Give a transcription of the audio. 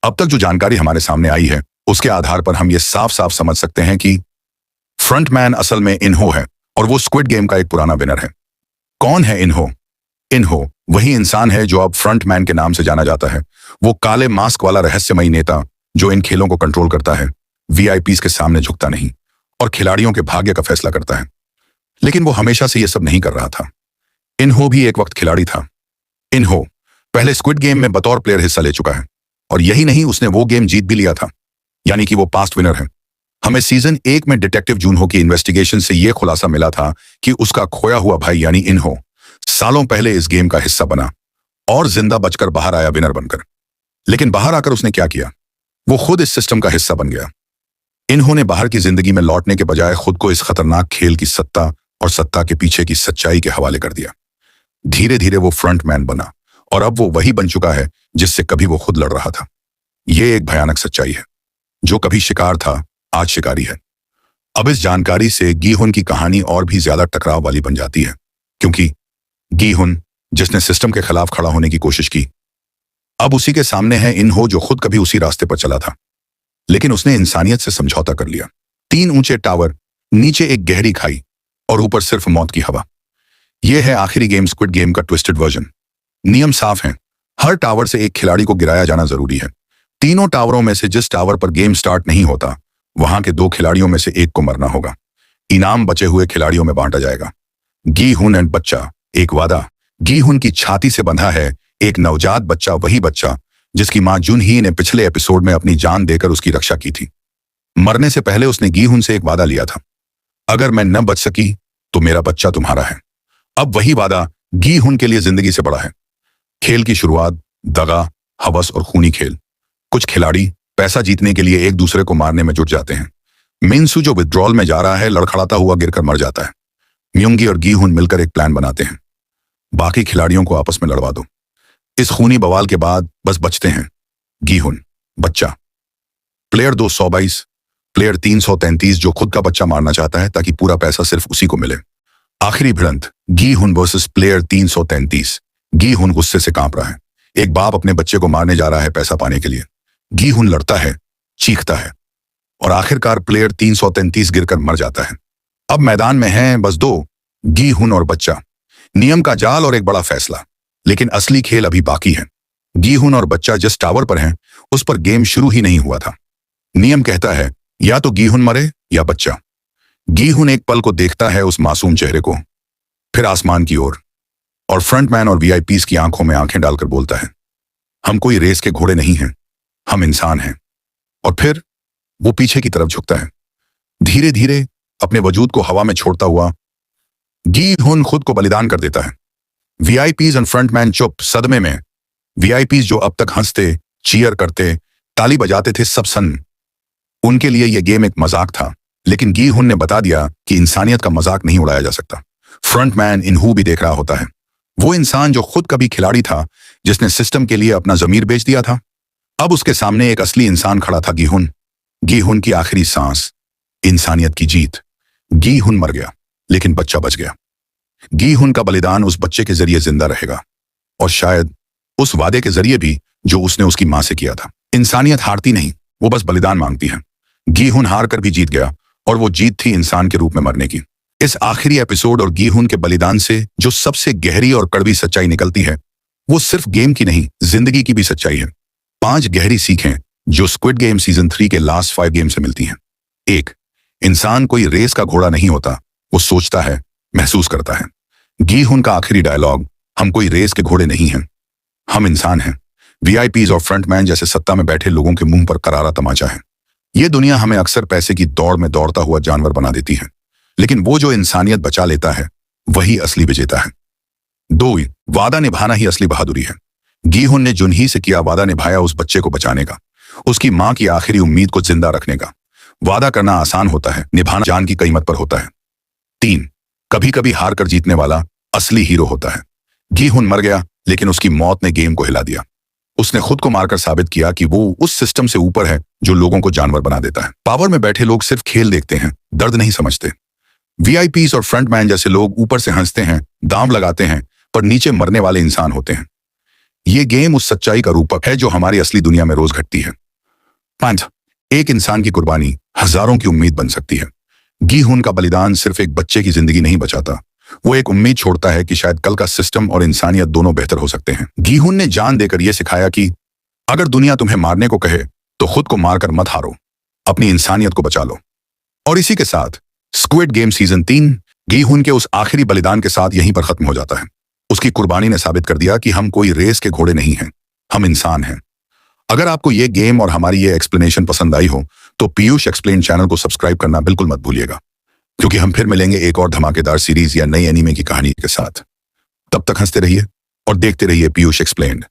अब तक जो जानकारी हमारे सामने आई है उसके आधार पर हम ये साफ साफ समझ सकते हैं कि फ्रंटमैन असल में इन्हो है और वो स्क्विड गेम का एक पुराना विनर है। कौन है इन्हो? इन्हो वही इंसान है जो अब फ्रंटमैन के नाम से जाना जाता है। वो काले मास्क वाला रहस्यमयी नेता जो इन खेलों को कंट्रोल करता है, वीआईपीज के सामने झुकता नहीं और खिलाड़ियों के भाग्य का फैसला करता है। लेकिन वो हमेशा से ये सब नहीं कर रहा था। इन्हो भी एक वक्त खिलाड़ी था। इन्हो पहले स्क्विड गेम में बतौर प्लेयर हिस्सा ले चुका है और यही नहीं, उसने वो गेम जीत भी लिया था, यानी कि वो पास्ट विनर है। हमें सीजन 1 में डिटेक्टिव जूनहो की इन्वेस्टिगेशन से यह खुलासा मिला था कि उसका खोया हुआ भाई यानी इन्हो सालों पहले इस गेम का हिस्सा बना और जिंदा बचकर बाहर आया विनर बनकर। लेकिन बाहर आकर उसने क्या किया? वो खुद इस सिस्टम का हिस्सा बन गया। इन्हो ने बाहर की जिंदगी में लौटने के बजाय खुद को इस खतरनाक खेल की सत्ता और सत्ता के पीछे की सच्चाई के हवाले कर दिया। धीरे धीरे वो फ्रंटमैन बना और अब वो वही बन चुका है जिससे कभी वो खुद लड़ रहा था। ये एक भयानक सच्चाई है। जो कभी शिकार था आज शिकारी है। अब इस जानकारी से गीहुन की कहानी और भी ज्यादा टकराव वाली बन जाती है, क्योंकि गीहुन जिसने सिस्टम के खिलाफ खड़ा होने की कोशिश की, अब उसी के सामने है इन्हो जो खुद कभी उसी रास्ते पर चला था, लेकिन उसने इंसानियत से समझौता कर लिया। 3 ऊंचे टावर, नीचे एक गहरी खाई और ऊपर सिर्फ मौत की हवा। यह है आखिरी गेम स्क्विड गेम का ट्विस्टेड वर्जन। नियम साफ हैं। हर टावर से एक खिलाड़ी को गिराया जाना जरूरी है। तीनों टावरों में से जिस टावर पर गेम स्टार्ट नहीं होता, वहां के 2 खिलाड़ियों में से एक को मरना होगा। इनाम बचे हुए खिलाड़ियों में बांटा जाएगा। गीहुन एंड बच्चा, एक वादा। गीहुन की छाती से बंधा है एक नवजात बच्चा, वही बच्चा जिसकी मां जुनही ने पिछले एपिसोड में अपनी जान देकर उसकी रक्षा की थी। मरने से पहले उसने गीहुन से एक वादा लिया था, अगर मैं न बच सकी तो मेरा बच्चा तुम्हारा है। अब वही वादा गीहुन के लिए जिंदगी से बड़ा है। खेल की शुरुआत दगा, हवस और खूनी खेल। कुछ खिलाड़ी पैसा जीतने के लिए एक दूसरे को मारने में जुट जाते हैं। मिनसू जो विथड्रॉल में जा रहा है, लड़खड़ाता हुआ गिरकर मर जाता है। म्योंगी और गीहुन मिलकर एक प्लान बनाते हैं, बाकी खिलाड़ियों को आपस में लड़वा दो। इस खूनी बवाल के बाद बस बचते हैं गीहुन, बच्चा। प्लेयर 222, प्लेयर 333 जो खुद का बच्चा मारना चाहता है ताकि पूरा पैसा सिर्फ उसी को मिले। आखिरी भिड़ंत गीहुन वर्सेस प्लेयर 333। गीहुन गुस्से से कांप रहा है। एक बाप अपने बच्चे को मारने जा रहा है पैसा पाने के लिए। गीहुन लड़ता है, चीखता है और आखिरकार प्लेयर 333 गिरकर मर जाता है। अब मैदान में हैं बस 2, गीहुन और बच्चा। नियम का जाल और एक बड़ा फैसला, लेकिन असली खेल अभी बाकी है। गीहुन और बच्चा जिस टावर पर हैं, उस पर गेम शुरू ही नहीं हुआ था। नियम कहता है या तो गीहुन मरे या बच्चा। गीहुन एक पल को देखता है उस मासूम चेहरे को, फिर आसमान की ओर, और फ्रंटमैन और वीआईपीज की आंखों में आंखें डालकर बोलता है, हम कोई रेस के घोड़े नहीं हैं, हम इंसान हैं। और फिर वो पीछे की तरफ झुकता है, धीरे धीरे अपने वजूद को हवा में छोड़ता हुआ गीहुन खुद को बलिदान कर देता है। वीआईपीज और फ्रंटमैन चुप, सदमे में। वीआईपीज जो अब तक हंसते, चीयर करते, ताली बजाते थे, सब सन्न। उनके लिए यह गेम एक मजाक था, लेकिन गीहुन ने बता दिया कि इंसानियत का मजाक नहीं उड़ाया जा सकता। फ्रंटमैन इन्हू भी देख रहा होता है, वो इंसान जो खुद कभी खिलाड़ी था, जिसने सिस्टम के लिए अपना जमीर बेच दिया था। अब उसके सामने एक असली इंसान खड़ा था, गीहुन। गीहुन की आखिरी सांस, इंसानियत की जीत। गीहुन मर गया, लेकिन बच्चा बच गया। गीहुन का बलिदान उस बच्चे के जरिए जिंदा रहेगा, और शायद उस वादे के जरिए भी जो उसने उसकी मां से किया था। इंसानियत हारती नहीं, वो बस बलिदान मांगती है। गीहुन हार कर भी जीत गया, और वो जीत थी इंसान के रूप में मरने की। इस आखिरी एपिसोड और गीहुन के बलिदान से जो सबसे गहरी और कड़वी सच्चाई निकलती है, वो सिर्फ गेम की नहीं, जिंदगी की भी सच्चाई है। 5 गहरी सीखें जो स्क्विड गेम सीजन 3 के लास्ट 5 गेम से मिलती हैं। 1, इंसान कोई रेस का घोड़ा नहीं होता, वो सोचता है, महसूस करता है। गीहुन का आखिरी डायलॉग, हम कोई रेस के घोड़े नहीं हैं, हम इंसान हैं। वीआईपीज और फ्रंटमैन जैसे सत्ता में बैठे लोगों के मुंह पर करारा तमाचा है। ये दुनिया हमें अक्सर पैसे की दौड़ में दौड़ता हुआ जानवर बना देती है, लेकिन वो जो इंसानियत बचा लेता है, वही असली विजेता है। 2, वादा निभाना ही असली बहादुरी है। गीहुन ने जुनही से किया वादा निभाया, उस बच्चे को बचाने का, उसकी मां की आखिरी उम्मीद को जिंदा रखने का। वादा करना आसान होता है, निभाना जान की कीमत पर होता है। 3, कभी कभी हार कर जीतने वाला असली हीरो होता है। गीहुन मर गया, लेकिन उसकी मौत ने गेम को हिला दिया। उसने खुद को मारकर साबित किया कि वो उस सिस्टम से ऊपर है जो लोगों को जानवर बना देता है। पावर में बैठे लोग सिर्फ खेल देखते हैं, दर्द नहीं समझते। वीआईपीज और फ्रंटमैन जैसे लोग ऊपर से हंसते हैं, दांव लगाते हैं, पर नीचे मरने वाले इंसान होते हैं। ये गेम उस सच्चाई का रूपक है जो हमारी असली दुनिया में रोज घटती है। 5. एक इंसान की कुर्बानी हजारों की उम्मीद बन सकती है। गी-हुन का बलिदान सिर्फ एक बच्चे की जिंदगी नहीं बचाता, वो एक उम्मीद छोड़ता है कि शायद कल का सिस्टम और इंसानियत दोनों बेहतर हो सकते हैं। गी-हुन ने जान देकर यह सिखाया कि अगर दुनिया तुम्हें मारने को कहे तो खुद को मारकर मत हारो, अपनी इंसानियत को बचा लो। और इसी के साथ स्क्विड गेम सीजन 3 गी-हुन के उस आखिरी बलिदान के साथ यहीं पर खत्म हो जाता है। उसकी कुर्बानी ने साबित कर दिया कि हम कोई रेस के घोड़े नहीं हैं, हम इंसान हैं। अगर आपको ये गेम और हमारी ये एक्सप्लेनेशन पसंद आई हो तो पीयूष एक्सप्लेन चैनल को सब्सक्राइब करना बिल्कुल मत भूलिएगा, क्योंकि हम फिर मिलेंगे एक और धमाकेदार सीरीज या नई एनीमे की कहानी के साथ। तब तक हंसते रहिए और देखते रहिए पीयूष एक्सप्लेन्ड।